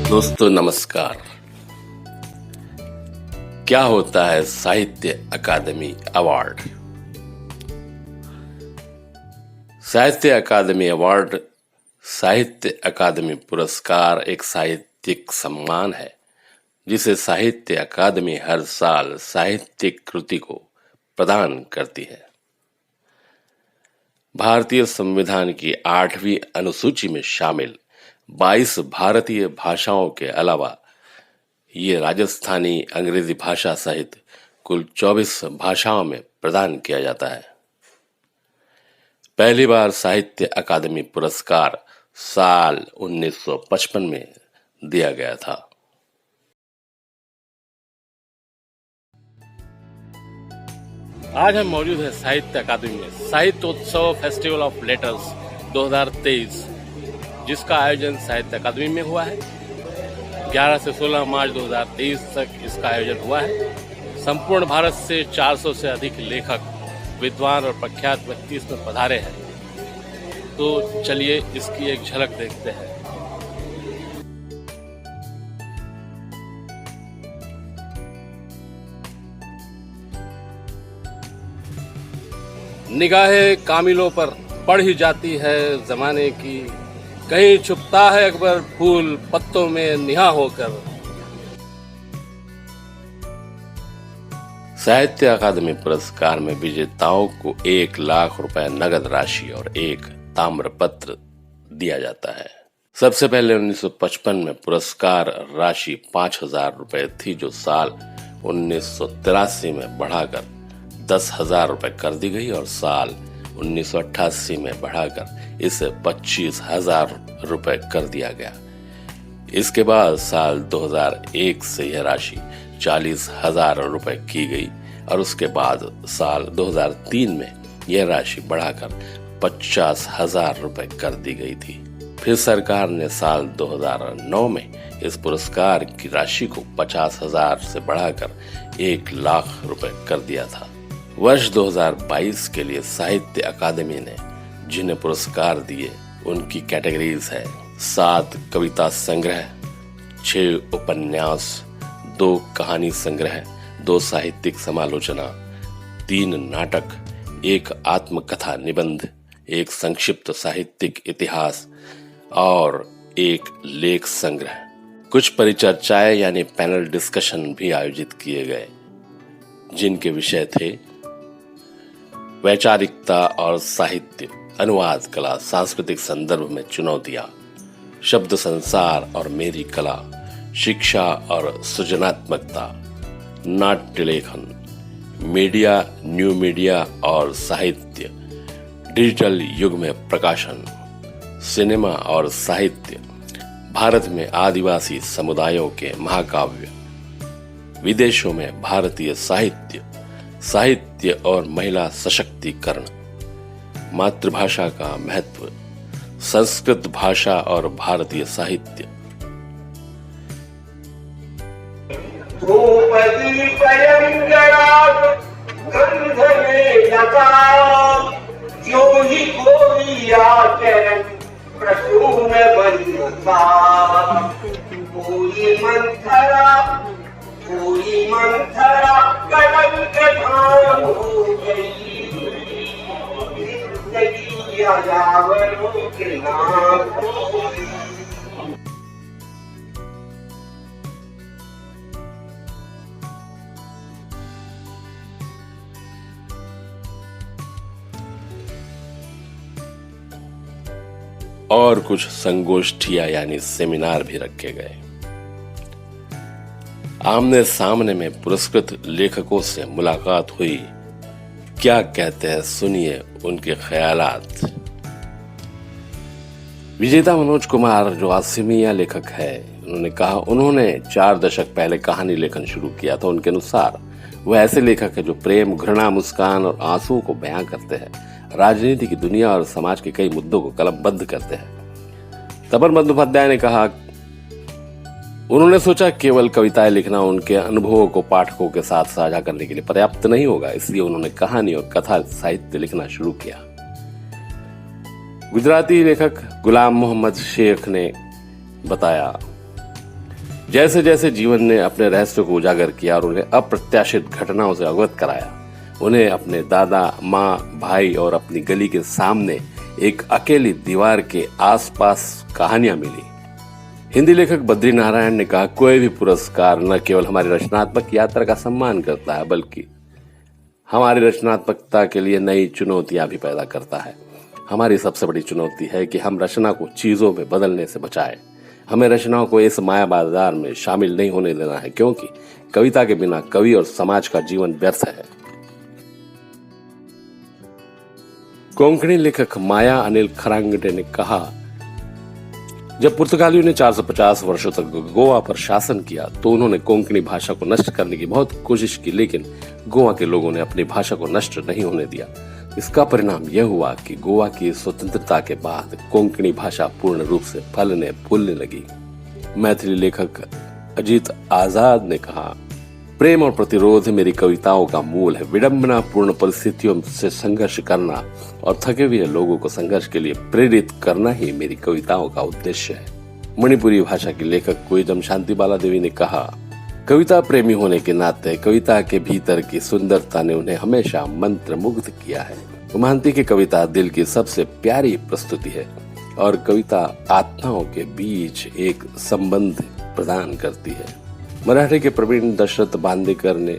दोस्तों नमस्कार। क्या होता है साहित्य अकादमी अवार्ड? साहित्य अकादमी अवार्ड साहित्य अकादमी पुरस्कार एक साहित्यिक सम्मान है जिसे साहित्य अकादमी हर साल साहित्यिक कृति को प्रदान करती है। भारतीय संविधान की 8वीं अनुसूची में शामिल 22 भारतीय भाषाओं के अलावा ये राजस्थानी, अंग्रेजी भाषा सहित कुल 24 भाषाओं में प्रदान किया जाता है। पहली बार साहित्य अकादमी पुरस्कार साल 1955 में दिया गया था। आज हम मौजूद हैं साहित्य अकादमी में साहित्योत्सव फेस्टिवल ऑफ लेटर्स 2023, जिसका आयोजन साहित्य अकादमी में हुआ है। 11 से 16 मार्च 2023 तक इसका आयोजन हुआ है। संपूर्ण भारत से 400 से अधिक लेखक, विद्वान और प्रख्यात व्यक्ति इसमें पधारे हैं। तो चलिए इसकी एक झलक देखते हैं। निगाहे कामिलों पर पड़ ही जाती है जमाने की, कहीं छुपता है अकबर फूल पत्तों में निहा होकर। साहित्य अकादमी पुरस्कार में विजेताओं को 1 लाख रुपए नगद राशि और एक ताम्रपत्र दिया जाता है। सबसे पहले 1955 में पुरस्कार राशि 5,000 रुपए थी, जो साल 1983 में बढ़ाकर 10,000 रुपए कर दी गई और साल 1988 में बढ़ाकर इसे 25,000 रुपए कर दिया गया। इसके बाद साल 2001 से यह राशि 40,000 रुपए की गई और उसके बाद साल 2003 में यह राशि बढ़ाकर 50,000 रुपए कर दी गई थी। फिर सरकार ने साल 2009 में इस पुरस्कार की राशि को 50,000 से बढ़ाकर 1 लाख रुपए कर दिया था। वर्ष 2022 के लिए साहित्य अकादमी ने जिन्हें पुरस्कार दिए उनकी कैटेगरीज है: 7 कविता संग्रह, 6 उपन्यास, 2 कहानी संग्रह, 2 साहित्यिक समालोचना, 3 नाटक, 1 आत्मकथा निबंध, 1 संक्षिप्त साहित्यिक इतिहास और 1 लेख संग्रह। कुछ परिचर्चाएं यानी पैनल डिस्कशन भी आयोजित किए गए, जिनके विषय थे वैचारिकता और साहित्य, अनुवाद कला, सांस्कृतिक संदर्भ में चुनौतियां, शब्द संसार और मेरी कला, शिक्षा और सृजनात्मकता, नाट्य लेखन, मीडिया, न्यू मीडिया और साहित्य, डिजिटल युग में प्रकाशन, सिनेमा और साहित्य, भारत में आदिवासी समुदायों के महाकाव्य, विदेशों में भारतीय साहित्य, साहित्य और महिला सशक्तिकरण, मातृभाषा का महत्व, संस्कृत भाषा और भारतीय साहित्य। द्रौपदी गंध में लगा, जो ही कोई आचरण प्रसून बनता, कोई मंथरा कलंक धाम हो गई, जिंदगी यायावरों के नाम हो गई। और कुछ संगोष्ठियां यानी सेमिनार भी रखे गए। आमने सामने में पुरस्कृत लेखकों से मुलाकात हुई। क्या कहते हैं, सुनिए उनके ख्यालात। विजेता मनोज कुमार जो आसिमिया लेखक है, उन्होंने कहा उन्होंने 4 दशक पहले कहानी लेखन शुरू किया था। उनके अनुसार वह ऐसे लेखक है जो प्रेम, घृणा, मुस्कान और आंसू को बयां करते हैं, राजनीति की दुनिया और समाज के कई मुद्दों को कलमबद्ध करते हैं। तपन बंदोपाध्याय ने कहा उन्होंने सोचा केवल कविताएं लिखना उनके अनुभवों को पाठकों के साथ साझा करने के लिए पर्याप्त नहीं होगा, इसलिए उन्होंने कहानी और कथा साहित्य लिखना शुरू किया। गुजराती लेखक गुलाम मोहम्मद शेख ने बताया, जैसे जैसे जीवन ने अपने रहस्य को उजागर किया और उन्हें अप्रत्याशित घटनाओं से अवगत कराया, उन्हें अपने दादा, माँ, भाई और अपनी गली के सामने एक अकेली दीवार के आसपास कहानियां मिली। हिंदी लेखक बद्री नारायण ने कहा, कोई भी पुरस्कार न केवल हमारी रचनात्मक यात्रा का सम्मान करता है, बल्कि हमारी रचनात्मकता के लिए नई चुनौतियां भी पैदा करता है। हमारी सबसे बड़ी चुनौती है कि हम रचना को चीजों में बदलने से बचाएं। हमें रचनाओं को इस माया बाजार में शामिल नहीं होने देना है, क्योंकि कविता के बिना कवि और समाज का जीवन व्यर्थ है। कोंकणी लेखक माया अनिल खरांगटे ने कहा, जब पुर्तगालियों ने 450 वर्षों तक गोवा पर शासन किया तो उन्होंने कोंकणी भाषा को नष्ट करने की बहुत कोशिश की, लेकिन गोवा के लोगों ने अपनी भाषा को नष्ट नहीं होने दिया। इसका परिणाम यह हुआ कि गोवा की स्वतंत्रता के बाद कोंकणी भाषा पूर्ण रूप से फलने फूलने लगी। मैथिली लेखक अजीत आजाद ने कहा, प्रेम और प्रतिरोध मेरी कविताओं का मूल है। विडंबना पूर्ण परिस्थितियों से संघर्ष करना और थके हुए लोगों को संघर्ष के लिए प्रेरित करना ही मेरी कविताओं का उद्देश्य है। मणिपुरी भाषा की लेखक कोइजम शांतिबाला देवी ने कहा, कविता प्रेमी होने के नाते कविता के भीतर की सुंदरता ने उन्हें हमेशा मंत्रमुग्ध किया है। वो मानती कि कविता दिल की सबसे प्यारी प्रस्तुति है और कविता आत्माओं के बीच एक संबंध प्रदान करती है। मराठी के प्रवीण दशरथ बांदेकर ने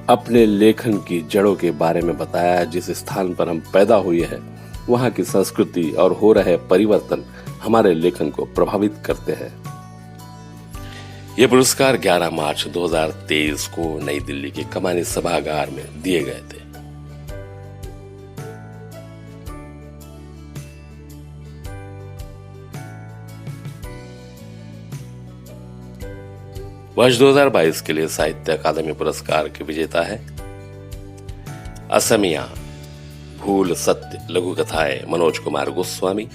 अपने लेखन की जड़ों के बारे में बताया, जिस स्थान पर हम पैदा हुए हैं वहाँ की संस्कृति और हो रहे परिवर्तन हमारे लेखन को प्रभावित करते हैं। ये पुरस्कार 11 मार्च 2023 को नई दिल्ली के कमानी सभागार में दिए गए थे। वर्ष 2022 के लिए साहित्य अकादमी पुरस्कार के विजेता है असमिया भूल सत्य लघु कथाएं मनोज कुमार गोस्वामी।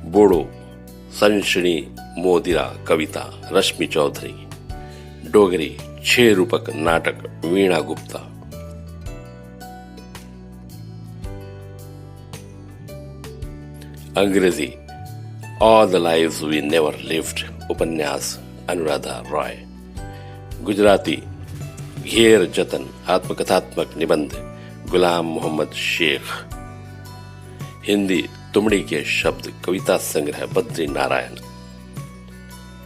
बोडो संशनी मोदिरा कविता रश्मि चौधरी। डोगरी 6 रूपक नाटक वीणा गुप्ता। अंग्रेजी all the lives we never lived उपन्यास अनुराधा रॉय। गुजराती घेर जतन आत्मकथात्मक निबंध गुलाम मोहम्मद शेख। हिंदी तुमड़ी के शब्द कविता संग्रह बद्री नारायण।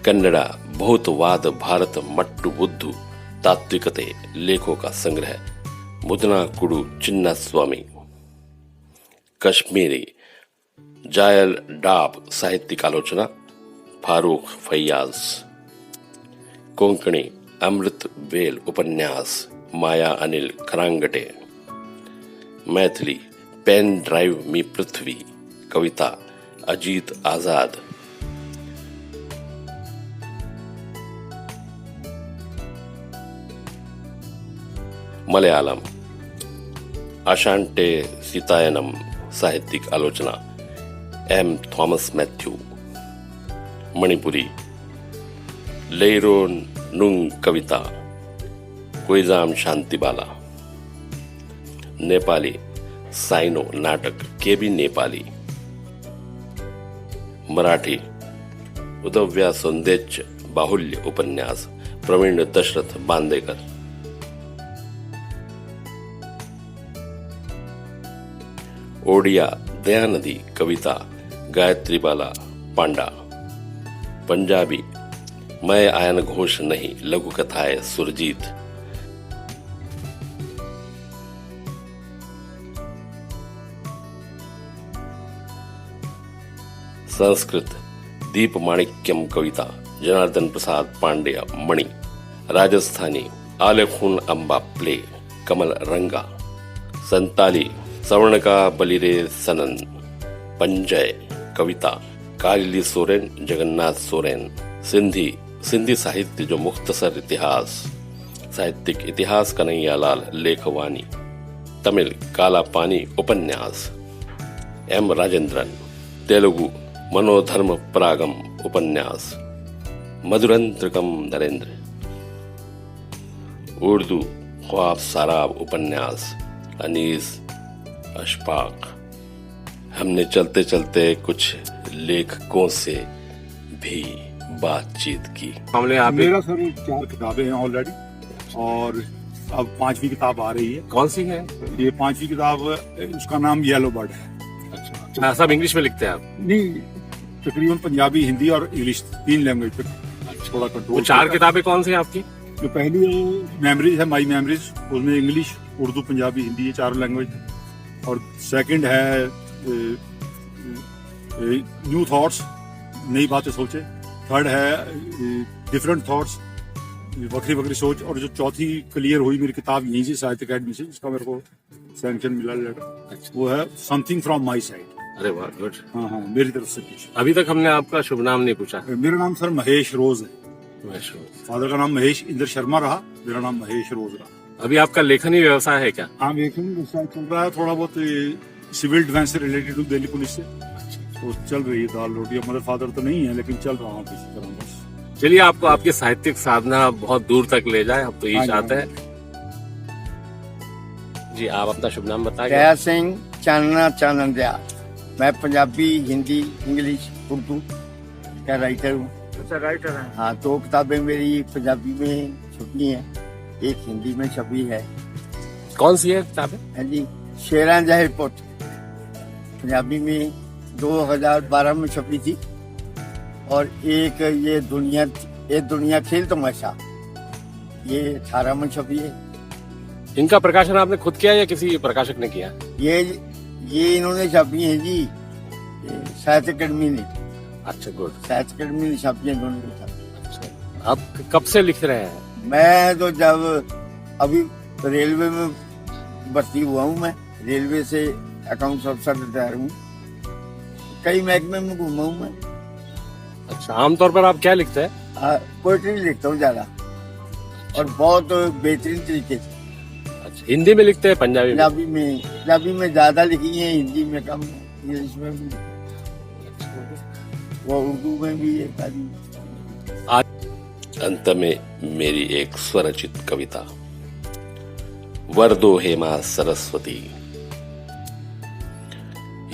कन्नड़ा बहुतवाद भारत मट्टू बुद्धू तात्विकते लेखों का संग्रह मुदना कुडू चिन्ना स्वामी। कश्मीरी जायल डाब साहित्यिक आलोचना फारूक फैयाज। कोंकणी अमृत बेल उपन्यास माया अनिल खरांगटे। मैथिली पेन ड्राइव मी पृथ्वी कविता अजीत आजाद। मलयालम अशांटे सीतायनम साहित्यिक आलोचना एम थॉमस मैथ्यू। मणिपुरी लेरो नुंग कविता कोइजाम शांतिबाला। नेपाली साइनो नाटक केबी नेपाली। मराठी उदव्या सौंदेच्य बाहुल्य उपन्यास प्रवीण दशरथ बांदेकर। ओडिया दयानदी कविता गायत्री बाला पांडा। पंजाबी मैं आयन घोष नहीं लघु कथाएं सुरजीत। संस्कृत दीप माणिक्यम कविता जनार्दन प्रसाद पांड्या मणि। राजस्थानी आलेखुन अम्बा प्ले कमल रंगा। संताली सवर्ण का बलिरे सनन। पंजय कविता कालिली सोरेन जगन्नाथ सोरेन। सिंधी साहित्य जो मुख्तसर इतिहास साहित्यिक इतिहास कन्हैयालाल लेखवानी। तमिल काला पानी उपन्यास एम राजेंद्रन। तेलुगु मनोधर्म परागम उपन्यास मधुरंत्रकम नरेंद्र। उर्दू ख्वाब साराब उपन्यास अनीस अशफाक। हमने चलते चलते कुछ लेखकों से भी बातचीत की। मामले आप मेरा सर 4 किताबें हैं ऑलरेडी और अब 5वीं किताब आ रही है। कौन सी है? ये 5वीं किताब, उसका नाम येलो बर्ड है। अच्छा, सब इंग्लिश में लिखते हैं आप? नहीं, तकरीबन पंजाबी, हिंदी और इंग्लिश 3 लैंग्वेज पे थोड़ा वो कंट्रोल। 4 किताबें कौन सी हैं आपकी? जो पहली मेमोरीज है, माई मेमोरीज, उसमें इंग्लिश, उर्दू, पंजाबी, हिंदी, ये 4 लैंग्वेज। और सेकंड है न्यू थॉट्स, नई बातें सोचे। थर्ड है डिफरेंट थॉट्स, वक्री वक्री सोच। और जो चौथी क्लियर हुई मेरी किताब यहीं से, साहित्य अकेडमी से, जिसका मेरे को सैंक्शन मिला लेटर, वो है समथिंग फ्रॉम माई साइड। अरे वाह, गुड। हाँ, मेरी तरफ से कुछ। अभी तक हमने आपका शुभ नाम नहीं पूछा। मेरा नाम सर महेश रोज है। महेश। फादर का नाम महेश इंद्र शर्मा रहा, मेरा नाम महेश रोज रहा। अभी आपका लेखनी व्यवसाय है क्या? हाँ, लेखन व्यवसाय चल रहा है, थोड़ा बहुत सिविल डिफेंस से रिलेटेड हूँ, दिल्ली पुलिस से। तो चल रही है दाल रोटी। मदर फादर तो नहीं है, लेकिन चल रहा हूँ किसी तरह बस। चलिए, आपको आपकी साहित्यिक साधना बहुत दूर तक ले जाए, हम तो यही चाहते हैं। जी, आप अपना शुभ नाम बताएं। दया सिंह चानना चानंदिया। मैं पंजाबी, हिंदी, इंग्लिश, उर्दू का राइटर हूँ। अच्छा, राइटर हैं। हाँ, 2 किताबें मेरी पंजाबी में छपी हैं, एक हिंदी में छपी है। कौन सी है किताबें? हाँ जी, शेरां जहर पुत पंजाबी में 2012 में छपी थी। और एक ये दुनिया खेल तमाशा, ये 18 में छपी है। इनका प्रकाशन आपने खुद किया या किसी प्रकाशक ने किया? ये इन्होंने छपी है जी, साहित्य अकेडमी ने। अच्छा, गुड। साहित्य अकेडमी ने छपी है दोनों की छपी। अच्छा, आप कब से लिख रहे हैं? मैं तो जब अभी रेलवे में भर्ती हुआ हूँ, मैं रेलवे से अकाउंट्स अफसर रिटायर हूँ। कई महकमे में घूमा हूँ मैं। अच्छा, आमतौर पर आप क्या लिखते हैं? पोएट्री लिखता हूँ ज्यादा, और बहुत बेहतरीन तरीके से। अच्छा, हिंदी में लिखते हैं? पंजाबी में? पंजाबी में ज्यादा लिखी है, हिंदी में कम, इंग्लिश में भी, वो उर्दू में भी है सारी। अंत में मेरी एक स्वरचित कविता। वरदो हेमा सरस्वती।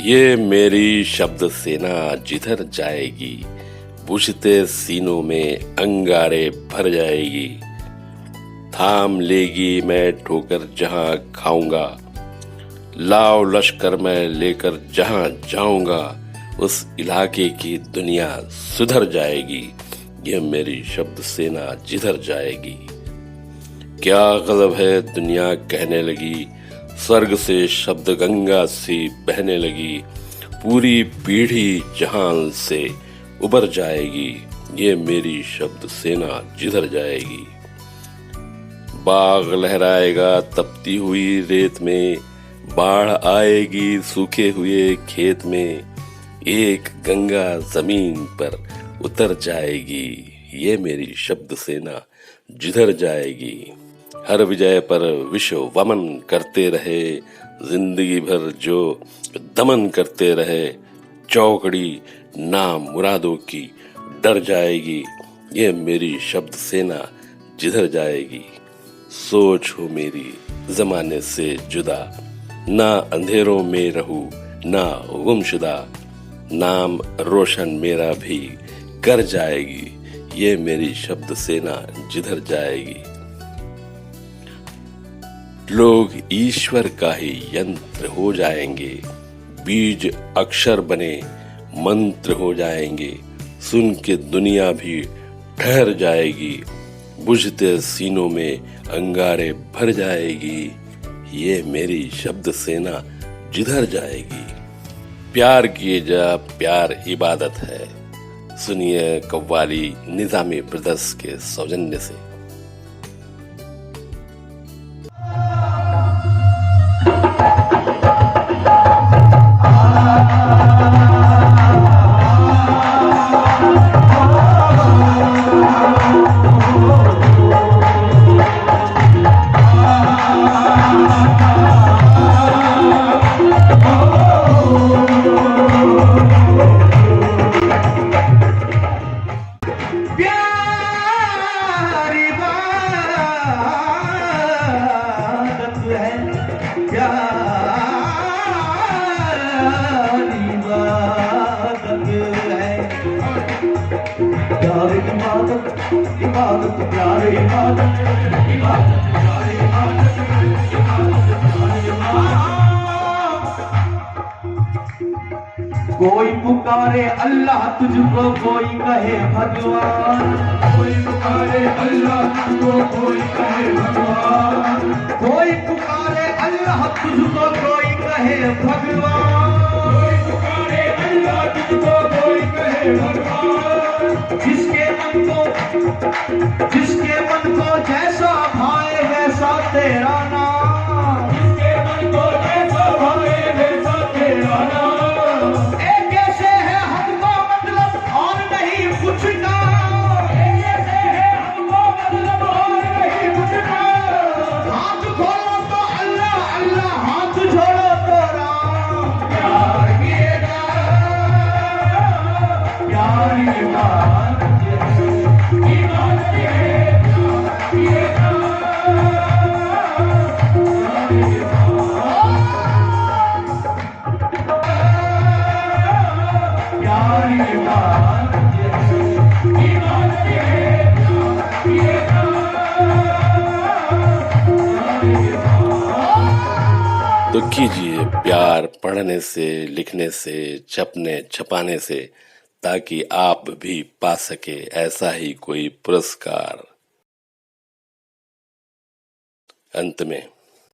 ये मेरी शब्द सेना जिधर जाएगी, बुझते सीनों में अंगारे भर जाएगी। थाम लेगी मैं ठोकर जहां खाऊंगा, लाव लश्कर मैं लेकर जहां जाऊंगा, उस इलाके की दुनिया सुधर जाएगी। ये मेरी शब्द सेना जिधर जाएगी। क्या गजब है दुनिया कहने लगी, स्वर्ग से शब्द गंगा सी बहने लगी। पूरी पीढ़ी जहां से उबर जाएगी, ये मेरी शब्द सेना जिधर जाएगी। बाग लहराएगा तपती हुई रेत में, बाढ़ आएगी सूखे हुए खेत में। एक गंगा जमीन पर उतर जाएगी, ये मेरी शब्द सेना जिधर जाएगी। हर विजय पर विश्व वमन करते रहे, जिंदगी भर जो दमन करते रहे। चौकड़ी नाम मुरादों की डर जाएगी, ये मेरी शब्द सेना जिधर जाएगी। सोच हो मेरी जमाने से जुदा, ना अंधेरों में रहूं ना गुमशुदा। नाम रोशन मेरा भी कर जाएगी, ये मेरी शब्द सेना जिधर जाएगी। लोग ईश्वर का ही यंत्र हो जाएंगे, बीज अक्षर बने मंत्र हो जाएंगे। सुन के दुनिया भी ठहर जाएगी, बुझते सीनों में अंगारे भर जाएगी। ये मेरी शब्द सेना जिधर जाएगी। प्यार किए जा, प्यार इबादत है। सुनिए कव्वाली निजामी ब्रदर्स के सौजन्य से। प्यारी इबादत प्यार इबादत इबादत प्यार इबादत इबादत प्यार इबादत। कोई पुकारे अल्लाह तुझको कोई कहे भगवान, कोई पुकारे अल्लाह तुझको कोई कहे भगवान, कोई पुकारे अल्लाह तुझको कोई कहे भगवान, कोई पुकारे अल्लाह तुझको कोई कहे भगवान। जिसके मन को जैसा भाए वैसा तेरा नाम, जिसके मन को जैसा भाए वैसा तेरा नाम। एक ऐसे है हमको मतलब और नहीं कुछ का, एक ऐसे है हमको मतलब और नहीं कुछ का। हाथ खोलो तो अल्लाह अल्लाह, हाथ जोड़ो तो राम। प्यार किएगा प्यार इबादत इबादत है, प्यार किएगा प्यार इबादत इबादत है, प्यार किएगा तो कीजिए प्यार पढ़ने से, लिखने से, छपने छपाने से, ताकि आप भी पा सके ऐसा ही कोई पुरस्कार। अंत में,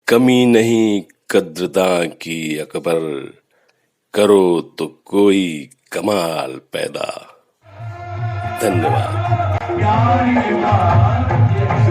कमी नहीं कद्रदां की अकबर, करो तो कोई कमाल पैदा। धन्यवाद। प्यार इबादत